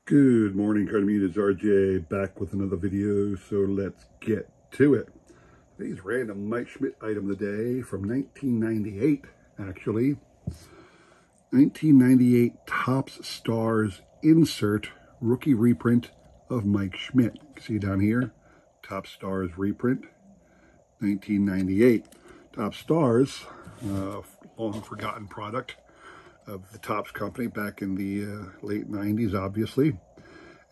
Good morning, Carnegie. It's RJ back with another video, so let's get to it. Today's random Mike Schmidt item of the day from 1998, actually. 1998 Topps Stars insert rookie reprint of Mike Schmidt. You can see down here, Topps Stars reprint, 1998. Topps Stars, long forgotten product of the Topps company back in the late 90s, obviously.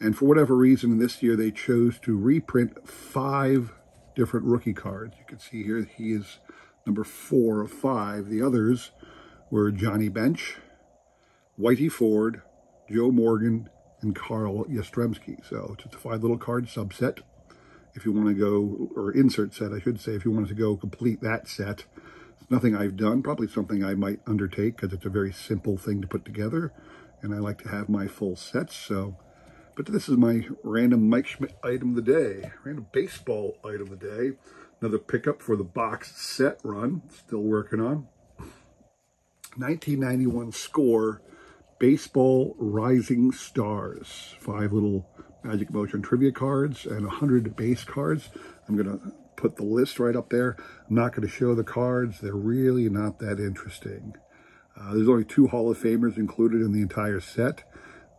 And for whatever reason, this year they chose to reprint 5 different rookie cards. You can see here he is number 4 of 5. The others were Johnny Bench, Whitey Ford, Joe Morgan, and Carl Yastrzemski. So it's just a 5 little card subset. If you want to go, or insert set, I should say, if you wanted to go complete that set. It's nothing I've done, probably something I might undertake because it's a very simple thing to put together, and I like to have my full sets. So, but this is my random Mike Schmidt item of the day, random baseball item of the day. Another pickup for the box set run, still working on. 1991 Score Baseball Rising Stars, 5 little Magic Motion trivia cards and 100 base cards. I'm going to put the list right up there. I'm not going to show the cards. They're really not that interesting. There's only 2 Hall of Famers included in the entire set.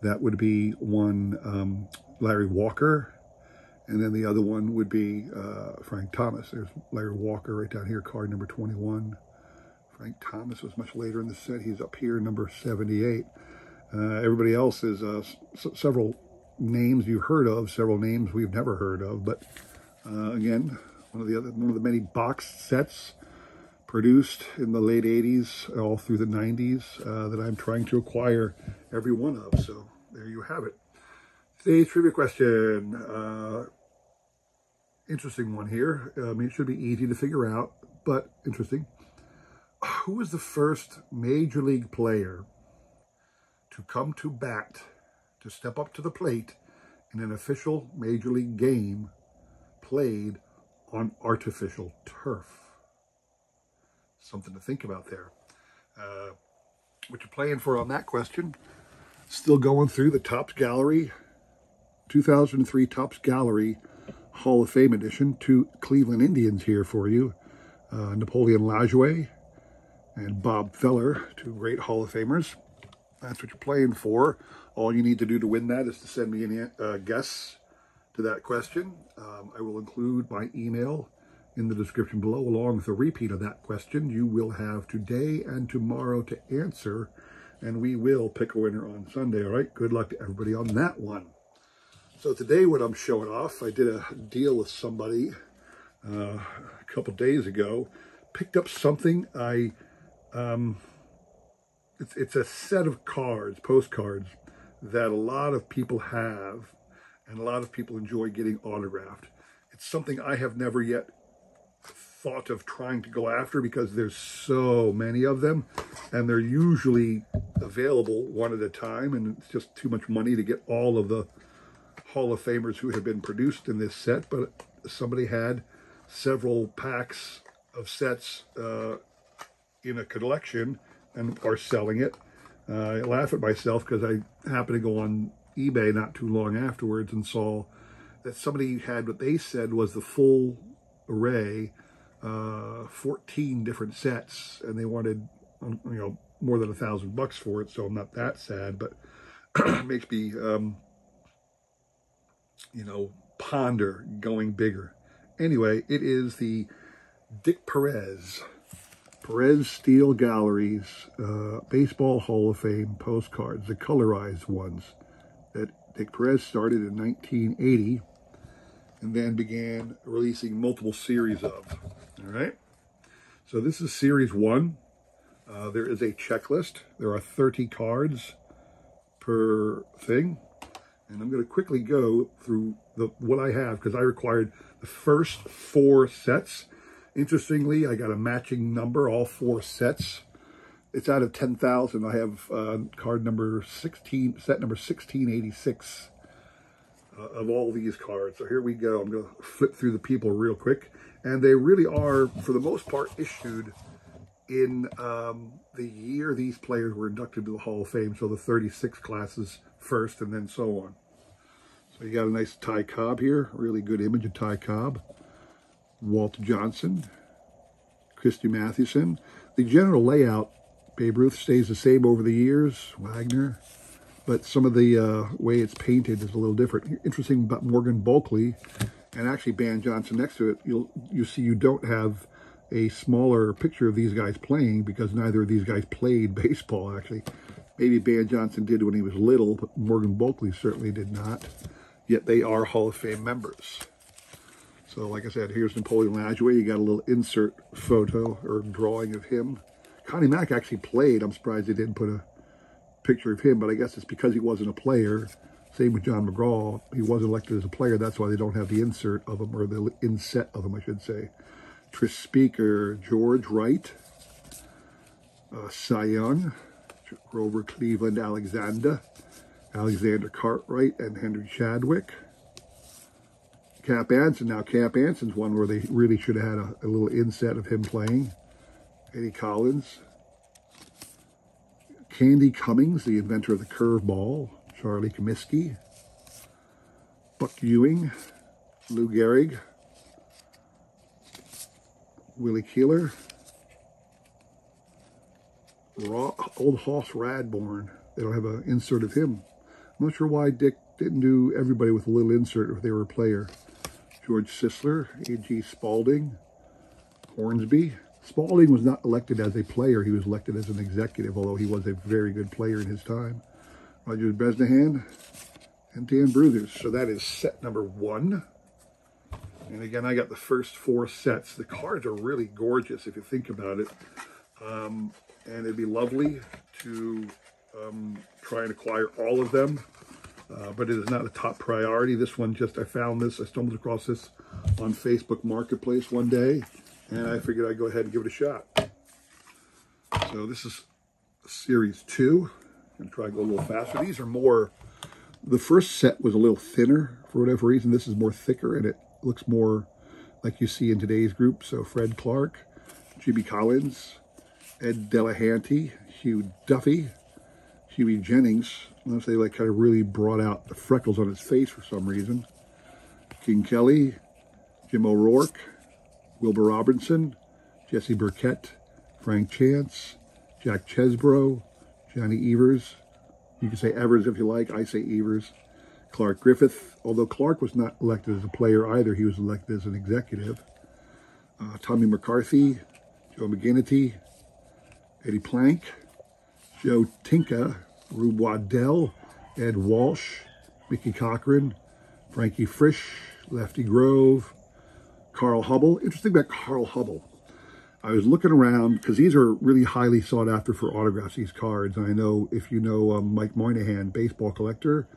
That would be one Larry Walker, and then the other one would be Frank Thomas. There's Larry Walker right down here, card number 21. Frank Thomas was much later in the set. He's up here, number 78. Everybody else is several names you've heard of, several names we've never heard of, but again, one of the many box sets produced in the late 80s, all through the 90s, that I'm trying to acquire every one of. So there you have it. Today's trivia question. Interesting one here. I mean, it should be easy to figure out, but interesting. Who was the first major league player to come to bat, to step up to the plate in an official major league game played on artificial turf? Something to think about there. What you're playing for on that question? Still going through the Topps Gallery, 2003 Topps Gallery Hall of Fame edition. 2 Cleveland Indians here for you. Napoleon Lajoie and Bob Feller, 2 great Hall of Famers. That's what you're playing for. All you need to do to win that is to send me any guess to that question. I will include my email in the description below, along with a repeat of that question. You will have today and tomorrow to answer, and we will pick a winner on Sunday. All right, good luck to everybody on that one. So today, what I'm showing off, I did a deal with somebody a couple days ago. Picked up something it's a set of cards, postcards, that a lot of people have, and a lot of people enjoy getting autographed. It's something I have never yet thought of trying to go after because there's so many of them, and they're usually available one at a time, and it's just too much money to get all of the Hall of Famers who have been produced in this set. But somebody had several packs of sets in a collection and are selling it. I laugh at myself because I happened to go on eBay not too long afterwards and saw that somebody had what they said was the full array, 14 different sets, and they wanted, more than $1,000 for it. So I'm not that sad, but it makes me, ponder going bigger. Anyway, it is the Dick Perez Steele Galleries Baseball Hall of Fame postcards, the colorized ones that Dick Perez started in 1980 and then began releasing multiple series of. All right, so this is series 1. There is a checklist. There are 30 cards per thing, and I'm going to quickly go through what I have because I required the first 4 sets. Interestingly, I got a matching number, all 4 sets. It's out of 10,000. I have card number 16, set number 1686 of all these cards. So here we go. I'm going to flip through the people real quick. And they really are, for the most part, issued in the year these players were inducted to the Hall of Fame. So the 36 classes first and then so on. So you got a nice Ty Cobb here, really good image of Ty Cobb. Walt Johnson, Christy Mathewson. The general layout, Babe Ruth stays the same over the years, Wagner, but some of the way it's painted is a little different. Interesting about Morgan Bulkley and actually Ban Johnson next to it, you see you don't have a smaller picture of these guys playing because neither of these guys played baseball, actually. Maybe Ban Johnson did when he was little, but Morgan Bulkley certainly did not. Yet they are Hall of Fame members. So like I said, here's Napoleon Lajoie. You got a little insert photo or drawing of him. Connie Mack actually played. I'm surprised they didn't put a picture of him, but I guess it's because he wasn't a player. Same with John McGraw. He wasn't elected as a player. That's why they don't have the insert of him, or the inset of him, I should say. Trish Speaker, George Wright, Cy Young, Grover Cleveland Alexander Cartwright, and Henry Chadwick. Cap Anson. Now Cap Anson's one where they really should have had a little inset of him playing. Eddie Collins. Candy Cummings, the inventor of the curveball. Charlie Comiskey. Buck Ewing. Lou Gehrig. Willie Keeler. Old Hoss Radbourne. They don't have an insert of him. I'm not sure why Dick didn't do everybody with a little insert if they were a player. George Sisler, A.G. Spalding, Hornsby. Spalding was not elected as a player. He was elected as an executive, although he was a very good player in his time. Roger Bresnahan and Dan Bruthers. So that is set number 1. And again, I got the first 4 sets. The cards are really gorgeous if you think about it. And it'd be lovely to try and acquire all of them. But it is not a top priority. This one I found this. I stumbled across this on Facebook Marketplace one day. And I figured I'd go ahead and give it a shot. So this is Series 2. I'm going to try to go a little faster. These are more, the first set was a little thinner for whatever reason. This is more thicker and it looks more like you see in today's group. So Fred Clark, Jimmy Collins, Ed Delahanty, Hugh Duffy, Huey Jennings. Unless they like kind of really brought out the freckles on his face for some reason. King Kelly, Jim O'Rourke, Wilbur Robinson, Jesse Burkett, Frank Chance, Jack Chesbrough, Johnny Evers. You can say Evers if you like. I say Evers. Clark Griffith, although Clark was not elected as a player either, he was elected as an executive. Tommy McCarthy, Joe McGinnity, Eddie Plank, Joe Tinka, Rube Waddell, Ed Walsh, Mickey Cochran, Frankie Frisch, Lefty Grove, Carl Hubble. Interesting about Carl Hubble. I was looking around because these are really highly sought after for autographs, these cards. And I know if you know Mike Moynihan, baseball collector,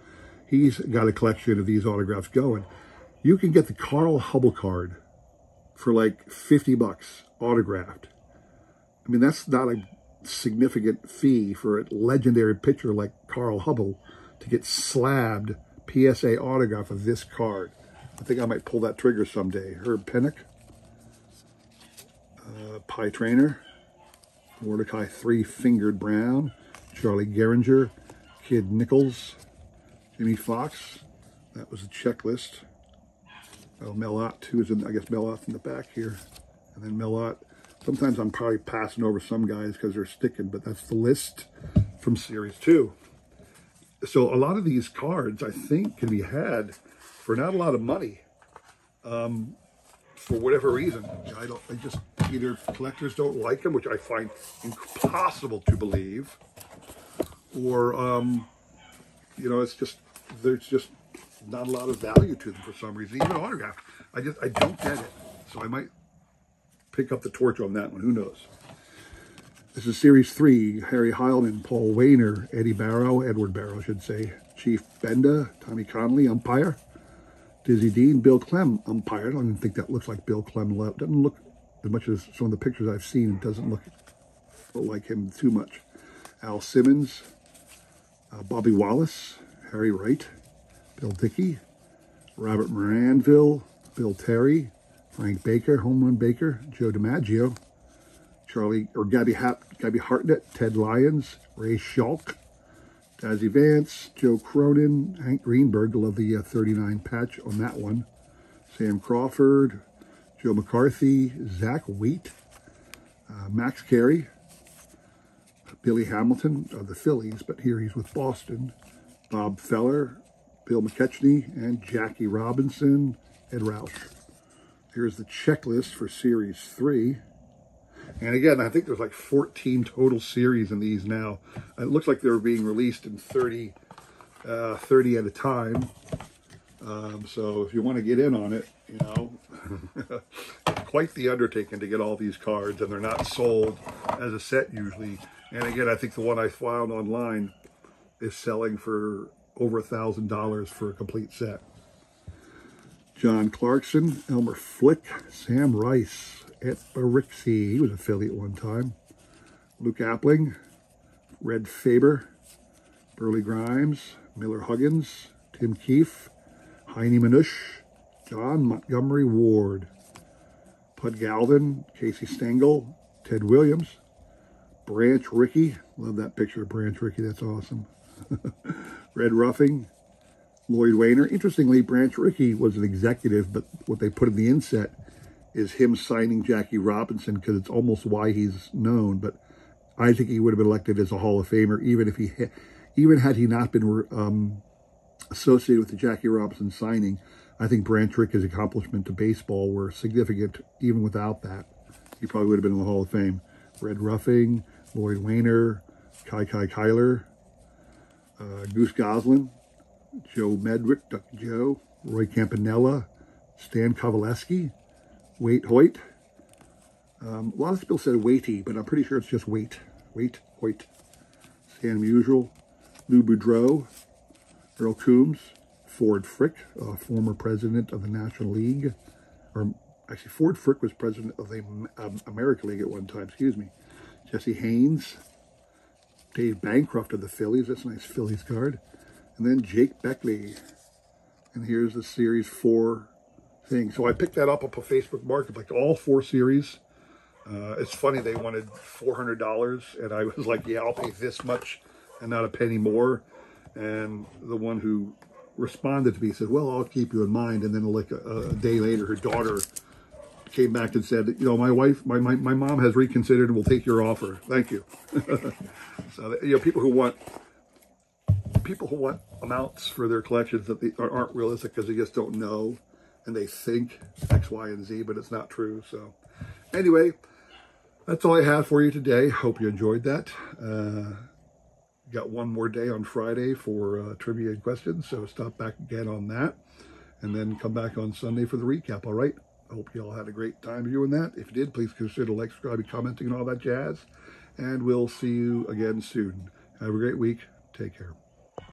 he's got a collection of these autographs going. You can get the Carl Hubble card for like 50 bucks autographed. I mean, that's not a significant fee for a legendary pitcher like Carl Hubble to get slabbed PSA autograph of this card. I think I might pull that trigger someday. Herb Pennock, Pie Trainer, Mordecai Three-Fingered Brown, Charlie Gehringer, Kid Nichols, Jimmy Fox. That was a checklist. Oh, Mel Ott too is in, I guess Mel Ott's in the back here. And then Mel Ott. Sometimes I'm probably passing over some guys because they're sticking, but that's the list from Series 2. So a lot of these cards, I think, can be had for not a lot of money. For whatever reason. I just, either collectors don't like them, which I find impossible to believe, or, you know, it's just, there's just not a lot of value to them for some reason, even autographed. I don't get it. So I might pick up the torch on that one. Who knows? This is Series 3. Harry Heilman, Paul Wainer, Eddie Barrow, Edward Barrow, I should say. Chief Benda, Tommy Connolly, umpire. Dizzy Dean, Bill Clem, umpire. I don't even think that looks like Bill Clem. Doesn't look as much as some of the pictures I've seen. It doesn't look like him too much. Al Simmons, Bobby Wallace, Harry Wright, Bill Dickey, Robert Moranville, Bill Terry, Frank Baker, Home Run Baker, Joe DiMaggio, Gabby Hartnett, Ted Lyons, Ray Schalk, Dazzy Vance, Joe Cronin, Hank Greenberg. I love the 39 patch on that one. Sam Crawford, Joe McCarthy, Zach Wheat, Max Carey, Billy Hamilton of the Phillies, but here he's with Boston. Bob Feller, Bill McKechnie, and Jackie Robinson, Ed Roush. Here's the checklist for Series 3. And again, I think there's like 14 total series in these now. It looks like they're being released in 30 at a time. So if you want to get in on it, you know, quite the undertaking to get all these cards, and they're not sold as a set usually. And again, I think the one I found online is selling for over $1,000 for a complete set. John Clarkson, Elmer Flick, Sam Rice, Ed Barixie, he was a Philly at one time. Luke Appling, Red Faber, Burley Grimes, Miller Huggins, Tim Keefe, Heine Manush, John Montgomery Ward, Pud Galvin, Casey Stengel, Ted Williams, Branch Rickey, love that picture of Branch Rickey, that's awesome. Red Ruffing, Lloyd Wayner. Interestingly, Branch Rickey was an executive, but what they put in the inset is him signing Jackie Robinson, because it's almost why he's known. But I think he would have been elected as a Hall of Famer, even had he not been associated with the Jackie Robinson signing. I think Branch Rickey's accomplishment to baseball were significant even without that. He probably would have been in the Hall of Fame. Red Ruffing, Lloyd Wayner, Kai Kyler, Goose Goslin, Joe Medwick, Duck Joe, Roy Campanella, Stan Kovaleski, Waite Hoyt. A lot of people said Waity, but I'm pretty sure it's just Waite Hoyt. Stan Musial, Lou Boudreau, Earl Coombs, Ford Frick, former president of the National League, or actually Ford Frick was president of the American League at one time, excuse me. Jesse Haynes, Dave Bancroft of the Phillies, that's a nice Phillies card. And then Jake Beckley. And here's the Series 4 thing. So I picked that up a Facebook Marketplace, all 4 series. It's funny, they wanted $400, and I was like, yeah, I'll pay this much and not a penny more. And the one who responded to me said, well, I'll keep you in mind. And then like a day later, her daughter came back and said, you know, my mom has reconsidered and will take your offer. Thank you. So, you know, people who want amounts for their collections that they aren't realistic because they just don't know, and they think X, Y, and Z, but it's not true. So anyway, that's all I have for you today. Hope you enjoyed that. Got one more day on Friday for trivia and questions, so stop back again on that, and then come back on Sunday for the recap, all right? I hope you all had a great time viewing that. If you did, please consider like, subscribing, commenting, and all that jazz, and we'll see you again soon. Have a great week. Take care.